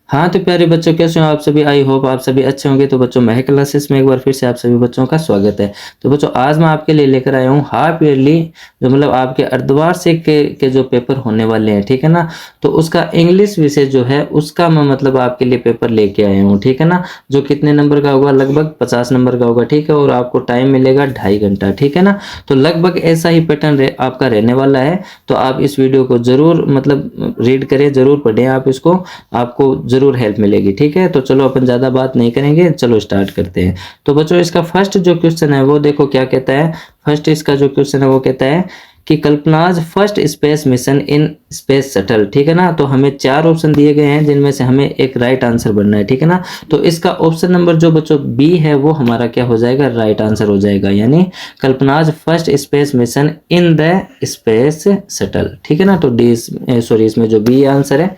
हाँ, तो प्यारे बच्चों कैसे हो आप सभी? आई होप आप सभी अच्छे होंगे। तो बच्चों महक क्लासेस में एक बार फिर से आप सभी बच्चों का स्वागत है। तो बच्चों आज मैं आपके लिए लेकर आया हूँ हाफ ईयरली जो मतलब आपके अर्धवार्षिक के जो पेपर होने वाले हैं, ठीक है ना? तो उसका इंग्लिश विषय जो है उसका मैं मतलब आपके लिए पेपर लेके आया हूँ, ठीक है ना? जो कितने नंबर का होगा? लगभग 50 नंबर का होगा, ठीक है? और आपको टाइम मिलेगा 2.5 घंटा, ठीक है ना? तो लगभग ऐसा ही पैटर्न आपका रहने वाला है। तो आप इस वीडियो को ज़रूर मतलब रीड करें, ज़रूर पढ़ें आप इसको, आपको ज़रूर हेल्प मिलेगी, ठीक है? तो चलो अपन ज़्यादा बात नहीं करेंगे, चलो स्टार्ट करते हैं। तो बच्चों इसका फर्स्ट जो क्वेश्चन है वो देखो क्या कहता है। फर्स्ट इसका जो क्वेश्चन है वो कहता है कि Kalpana's first space mission in space shuttle, ठीक है ना? तो हमें 4 ऑप्शन दिए गए हैं जिनमें से हमें एक राइट आंसर बनना है, ठीक है ना? तो इसका ऑप्शन नंबर जो बच्चों बी है वो हमारा क्या हो जाएगा? राइट आंसर हो जाएगा, यानी Kalpana's first space mission in the space shuttle, ठीक है ना? तो डी सॉरी इसमें जो बी आंसर है,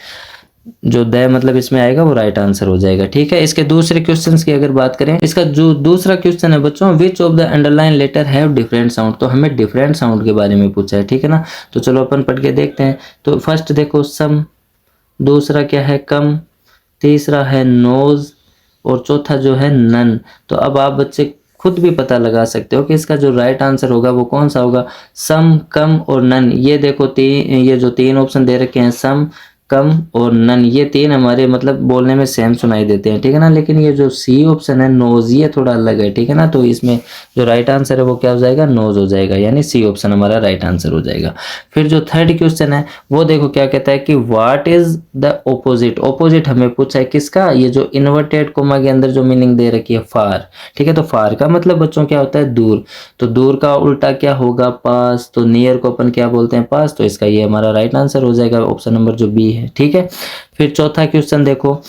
जो द मतलब इसमें आएगा वो राइट आंसर हो जाएगा, ठीक है? इसके दूसरे क्वेश्चंस की अगर बात करें, इसका जो दूसरा क्वेश्चन है बच्चों, which of the underline letter have different sound, तो हमें डिफरेंट साउंड के बारे में पूछा है, ठीक है ना? तो चलो अपन पढ़ के देखते हैं। तो फर्स्ट देखो सम, दूसरा क्या है कम, तीसरा है नोज और चौथा जो है नन। तो अब आप बच्चे खुद भी पता लगा सकते हो कि इसका जो राइट आंसर होगा वो कौन सा होगा। सम, कम और नन, ये देखो ये जो 3 ऑप्शन दे रखे हैं, सम, कम और नन, ये 3 हमारे मतलब बोलने में सेम सुनाई देते हैं, ठीक है ना? लेकिन ये जो सी ऑप्शन है नोज, ये थोड़ा अलग है, ठीक है ना? तो इसमें जो राइट आंसर है वो क्या हो जाएगा? नोज हो जाएगा, यानी सी ऑप्शन हमारा राइट आंसर हो जाएगा। फिर जो थर्ड क्वेश्चन है वो देखो क्या कहता है कि what is the opposite. Opposite हमें पूछा है किसका? ये जो इन्वर्टेड कोमा के अंदर जो मीनिंग दे रखी है फार, ठीक है? तो फार का मतलब बच्चों क्या होता है? दूर। तो दूर का उल्टा क्या होगा? पास। तो नियर को अपन क्या बोलते हैं? पास। तो इसका ये हमारा राइट आंसर हो जाएगा, ऑप्शन नंबर जो बी है, ठीक है? फिर चौथा क्वेश्चन देखो,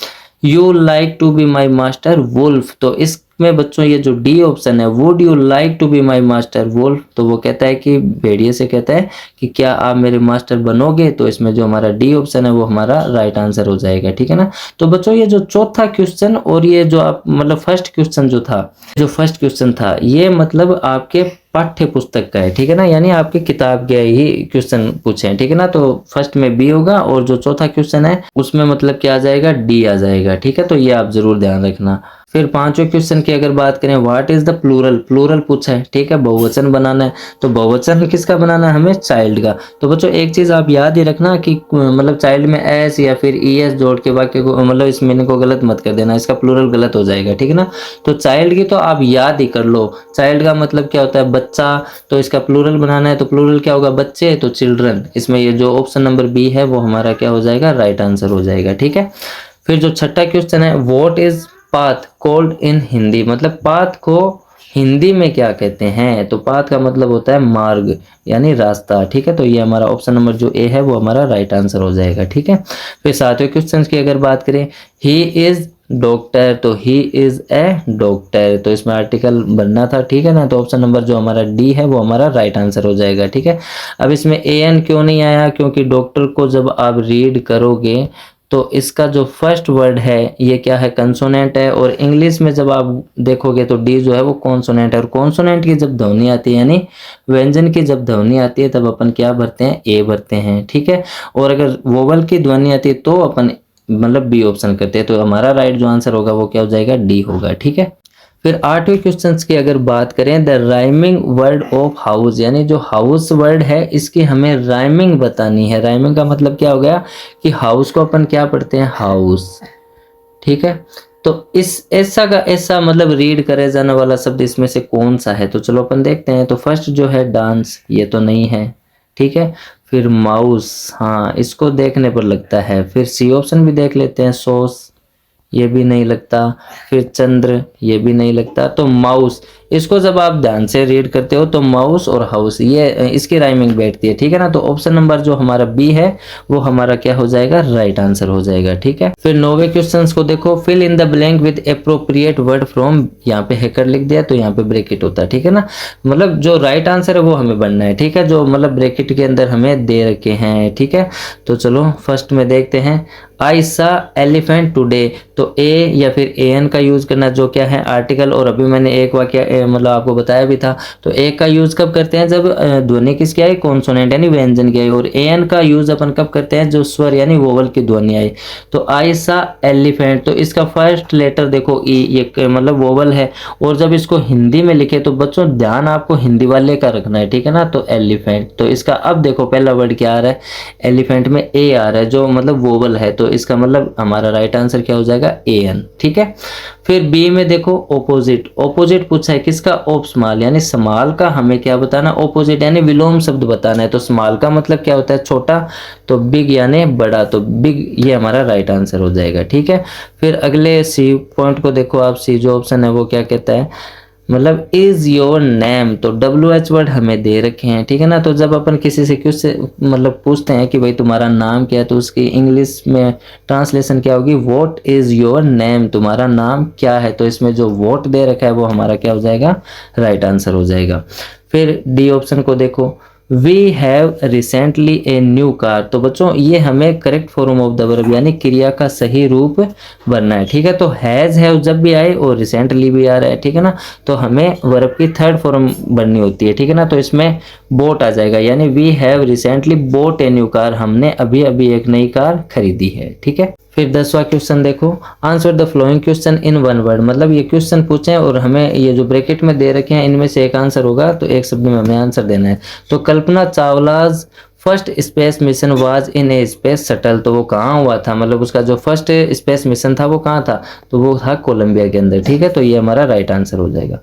you like to be my master wolf, तो इसमें बच्चों ये जो डी ऑप्शन है, would you like to be my master wolf, तो वो कहता है कि भेड़िए से कहता है कि क्या आप मेरे मास्टर बनोगे? तो इसमें जो हमारा डी ऑप्शन है वो हमारा राइट आंसर हो जाएगा, ठीक है ना? तो बच्चों ये जो चौथा क्वेश्चन और ये जो आप मतलब फर्स्ट क्वेश्चन जो था, जो फर्स्ट क्वेश्चन था, ये मतलब आपके पाठ्य पुस्तक का है, ठीक है ना? यानी आपकी किताब के ही क्वेश्चन पूछे हैं, ठीक है ना? तो फर्स्ट में बी होगा और जो चौथा क्वेश्चन है उसमें मतलब क्या आ जाएगा? डी आ जाएगा, ठीक है? तो ये आप जरूर ध्यान रखना। फिर पांचवें क्वेश्चन की अगर बात करें, what is the plural, plural पूछा है, ठीक है? बहुवचन बनाना है, तो बहुवचन किसका बनाना है? हमें चाइल्ड का। तो बच्चों एक चीज आप याद ही रखना कि मतलब चाइल्ड में एस या फिर ई एस जोड़ के वाक्य को मतलब इस मीनिंग को गलत मत कर देना, इसका प्लूरल गलत हो जाएगा, ठीक है ना? तो चाइल्ड की तो आप याद ही कर लो, चाइल्ड का मतलब क्या होता है? बच्चा। तो इसका प्लूरल बनाना है तो प्लूरल क्या होगा? बच्चे, तो चिल्ड्रन। इसमें ये जो ऑप्शन नंबर बी है वो हमारा क्या हो जाएगा? राइट आंसर हो जाएगा, ठीक है? फिर जो छठा क्वेश्चन है, what is path called in Hindi, मतलब पाथ को हिंदी में क्या कहते हैं? तो पाथ का मतलब होता है मार्ग, यानी रास्ता, ठीक है? तो ये हमारा ऑप्शन नंबर जो ए है वो हमारा राइट आंसर हो जाएगा, ठीक है? फिर सातवें क्वेश्चन की अगर बात करें, ही इज डॉक्टर, तो ही इज ए डॉक्टर, तो इसमें आर्टिकल बनना था, ठीक है ना? तो ऑप्शन नंबर जो हमारा डी है वो हमारा राइट आंसर हो जाएगा, ठीक है? अब इसमें ए एन क्यों नहीं आया? क्योंकि डॉक्टर को जब आप रीड करोगे तो इसका जो फर्स्ट वर्ड है ये क्या है? कंसोनेंट है, और इंग्लिश में जब आप देखोगे तो डी जो है वो कॉन्सोनेंट है, और कॉन्सोनेंट की जब ध्वनि आती है यानी व्यंजन की जब ध्वनि आती है तब अपन क्या भरते हैं? ए भरते हैं, ठीक है? और अगर वोवल की ध्वनि आती है तो अपन मतलब बी ऑप्शन करते हैं। तो हमारा राइट जो आंसर होगा वो क्या हो जाएगा? डी होगा, ठीक है? फिर आठवें क्वेश्चन की अगर बात करें, the rhyming word of house, यानी जो हाउस वर्ड है इसकी हमें राइमिंग बतानी है। राइमिंग का मतलब क्या हो गया कि हाउस को अपन क्या पढ़ते हैं? हाउस, ठीक है? तो इस ऐसा का ऐसा मतलब रीड करे जाने वाला शब्द इसमें से कौन सा है? तो चलो अपन देखते हैं। तो फर्स्ट जो है डांस, ये तो नहीं है, ठीक है? फिर माउस, हाँ इसको देखने पर लगता है। फिर सी ऑप्शन भी देख लेते हैं, सॉस, ये भी नहीं लगता। फिर चंद्र, ये भी नहीं लगता। तो माउस, इसको जब आप ध्यान से रीड करते हो तो माउस और हाउस ये इसकी राइमिंग बैठती है, ठीक है ना? तो ऑप्शन नंबर जो हमारा बी है वो हमारा क्या हो जाएगा? राइट आंसर हो जाएगा, ठीक है? फिर 9वें क्वेश्चन को देखो, fill in the blank with appropriate word from, यहाँ पे हैकर लिख दिया तो यहाँ पे ब्रैकेट होता है, ठीक है ना? मतलब जो राइट आंसर है वो हमें बनना है, ठीक है? जो मतलब ब्रैकेट के अंदर हमें दे रखे हैं, ठीक है? तो चलो फर्स्ट में देखते हैं, आई सा एलिफेंट टुडे, तो ए या फिर ए एन का यूज करना, जो क्या है? आर्टिकल। और अभी मैंने एक वाक्य मतलब आपको बताया भी था। तो ए का यूज कब करते हैं, जब ध्वनि किसकी आई, कॉन्सोनेंट यानी व्यंजन की आई। और एन का यूज अपन कब करते हैं, जो स्वर यानी वोवल की ध्वनि आई। तो आई सा एलिफेंट, तो इसका फर्स्ट लेटर देखो ई, ये मतलब वोवल है। और जब इसको हिंदी में लिखे तो बच्चों ध्यान आपको हिंदी वाले का रखना है, ठीक है ना। तो एलिफेंट, तो इसका अब देखो पहला वर्ड क्या आ रहा है, एलिफेंट में ए आ रहा है जो मतलब वोवल है, तो इसका मतलब हमारा राइट आंसर क्या हो जाएगा, ए एन, ठीक है। फिर बी में देखो ऑपोजिट, ऑपोजिट पूछा है किसका, ऑफ स्मॉल, यानी स्मॉल का हमें क्या बताना, ऑपोजिट यानी विलोम शब्द बताना है। तो स्मॉल का मतलब क्या होता है, छोटा, तो बिग यानी बड़ा, तो बिग ये हमारा राइट आंसर हो जाएगा, ठीक है। फिर अगले सी पॉइंट को देखो आप, सी जो ऑप्शन है वो क्या कहता है, मतलब इज योर नेम, तो WH वर्ड हमें दे रखे हैं, ठीक है ना। तो जब अपन किसी से मतलब पूछते हैं कि भाई तुम्हारा नाम क्या है, तो उसकी इंग्लिश में ट्रांसलेशन क्या होगी, व्हाट इज योर नेम, तुम्हारा नाम क्या है। तो इसमें जो वोट दे रखा है वो हमारा क्या हो जाएगा, राइट आंसर हो जाएगा। फिर डी ऑप्शन को देखो, we have recently a new car, तो बच्चों ये हमें correct form of the verb यानी क्रिया का सही रूप बनना है, ठीक है। तो हैज हैव जब भी आए और रिसेंटली भी आ रहा है, ठीक है ना, तो हमें वर्ब की थर्ड फॉर्म बननी होती है, ठीक है ना। तो इसमें बोट आ जाएगा, यानी we have recently bought a new car, हमने अभी अभी एक नई कार खरीदी है, ठीक है। फिर 10वां क्वेश्चन देखो, answer the flowing question in one word, मतलब ये क्वेश्चन पूछे और हमें ये जो ब्रैकेट में दे रखे हैं इनमें से एक आंसर होगा, तो एक शब्द में हमें आंसर देना है। तो Kalpana Chawla's first space mission was in a space shuttle, तो वो कहाँ हुआ था, मतलब उसका जो फर्स्ट स्पेस मिशन था वो कहाँ था, तो वो था कोलंबिया के अंदर, ठीक है। तो ये हमारा राइट आंसर हो जाएगा।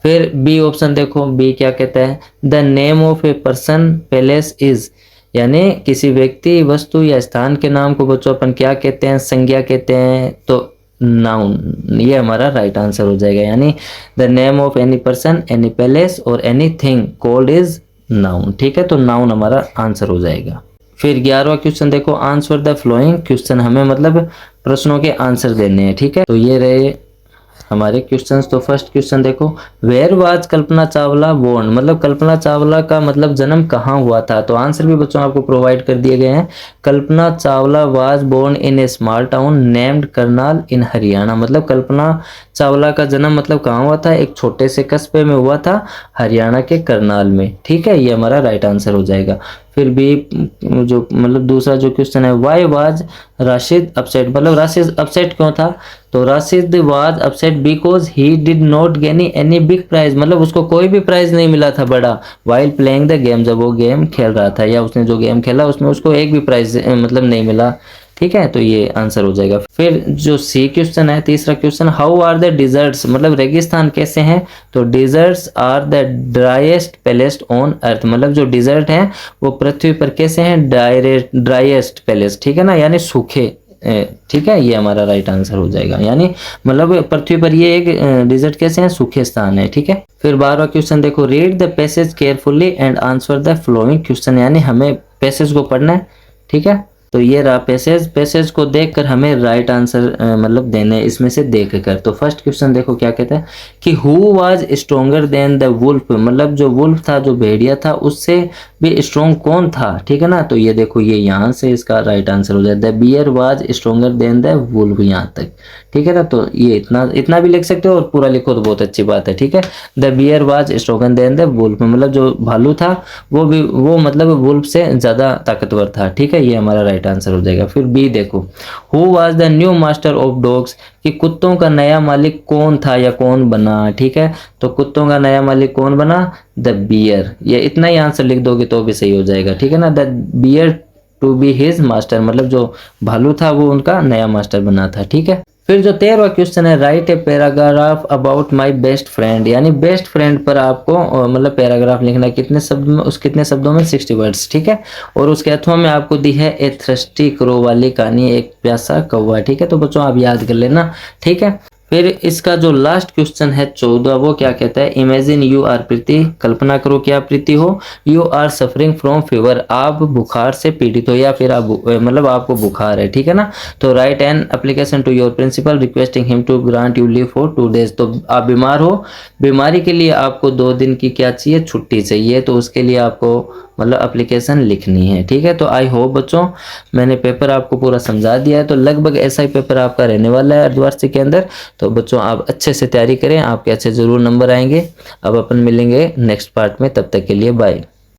फिर बी ऑप्शन देखो, बी क्या कहता है, the name of a person palace is, यानी किसी व्यक्ति वस्तु या स्थान के नाम को बच्चों अपन क्या कहते हैं, संज्ञा कहते हैं, तो नाउन, ये हमारा राइट आंसर हो जाएगा। यानी the name of any person, any palace और any thing called is noun, ठीक है। तो नाउन हमारा आंसर हो जाएगा। फिर 11वां क्वेश्चन देखो, आंसर द फ्लोइंग क्वेश्चन, हमें मतलब प्रश्नों के आंसर देने हैं, ठीक है। तो ये रहे हमारे क्वेश्चंस। तो फर्स्ट क्वेश्चन देखो, where was Kalpana Chawla born, मतलब कल्पना चावला का मतलब जन्म कहाँ हुआ था। तो आंसर भी बच्चों आपको प्रोवाइड कर दिए गए हैं, Kalpana Chawla was born in a small town named Karnal in Haryana, मतलब कल्पना चावला का जन्म मतलब कहाँ हुआ था, एक छोटे से कस्बे में हुआ था, हरियाणा के करनाल में, ठीक है। ये हमारा राइट आंसर हो जाएगा। फिर भी जो मतलब दूसरा जो क्वेश्चन है, वाई वाज राशिद अपसेट, मतलब राशिद अपसेट क्यों था, तो Rashid was upset because he did not gain any big prize, मतलब उसको कोई भी प्राइज नहीं मिला था बड़ा, वाइल प्लेइंग द गेम, जब वो गेम खेल रहा था या उसने जो गेम खेला उसमें उसको एक भी प्राइज मतलब नहीं मिला, ठीक है। तो ये आंसर हो जाएगा। फिर जो सी क्वेश्चन है, तीसरा question, how are the deserts, मतलब रेगिस्तान कैसे हैं, तो deserts are the driest palace on earth, मतलब जो डिजर्ट हैं वो पृथ्वी पर कैसे हैं, ड्राइएस्ट पैलेस, ठीक है ना, यानी सूखे, ठीक है। ये हमारा राइट आंसर हो जाएगा, यानी मतलब पृथ्वी पर ये एक डिजर्ट कैसे हैं, सूखे स्थान है, ठीक है। फिर 12वां क्वेश्चन देखो, read the passage carefully and answer the flowing question, यानी हमें पैसेज को पढ़ना है, ठीक है। तो ये रहा पैसेज, पैसेज को देखकर हमें राइट आंसर मतलब देने इसमें से देखकर। तो फर्स्ट क्वेश्चन देखो क्या कहता है कि who was stronger than the wolf, मतलब जो वुल्फ था, जो भेड़िया था, उससे भी स्ट्रोंग कौन था, ठीक है ना। तो ये देखो ये यहाँ से इसका राइट आंसर हो जाए, the bear was stronger than the wolf, यहाँ तक, ठीक है ना। तो ये इतना भी लिख सकते हो और पूरा लिखो तो बहुत अच्छी बात है, ठीक है। The bear was stronger than the wolf, मतलब जो भालू था वो मतलब वुल्फ से ज्यादा ताकतवर था, ठीक है। ये हमारा राइट आंसर हो जाएगा। फिर बी देखो, who was the new master of dogs, कि कुत्तों का नया मालिक कौन था या कौन बना, ठीक है। तो कुत्तों का नया मालिक कौन बना, द बियर, ये इतना ही आंसर लिख दोगे तो भी सही हो जाएगा, ठीक है ना। The bear to be his master, मतलब जो भालू था वो उनका नया मास्टर बना था, ठीक है। फिर जो 13वां क्वेश्चन है, right a paragraph about my best friend, यानी बेस्ट फ्रेंड पर आपको मतलब पैराग्राफ लिखना है, कितने शब्द में, उस कितने शब्दों में, 60 वर्ड्स, ठीक है। और उसके अथवा में आपको दी है ए थ्रस्टी क्रो वाली कहानी, एक प्यासा कौवा, ठीक है। तो बच्चों आप याद कर लेना, ठीक है। फिर इसका जो लास्ट क्वेश्चन है 14, वो क्या कहता है, इमेजिन यू आर प्रीति, कल्पना करो कि आप प्रीति हो, you are suffering from fever, आप बुखार से पीड़ित हो या फिर आप मतलब आपको बुखार है, ठीक है ना। तो write an application to your principal requesting him to grant you leave for 2 days, तो आप बीमार हो, बीमारी के लिए आपको 2 दिन की क्या चाहिए, छुट्टी चाहिए, तो उसके लिए आपको मतलब एप्लीकेशन लिखनी है। ठीक है, तो आई होप बच्चों मैंने पेपर आपको पूरा समझा दिया है। तो लगभग ऐसा ही पेपर आपका रहने वाला है अर्धवार्षिक के अंदर। तो बच्चों आप अच्छे से तैयारी करें, आपके अच्छे ज़रूर नंबर आएंगे। अब अपन मिलेंगे नेक्स्ट पार्ट में, तब तक के लिए बाय।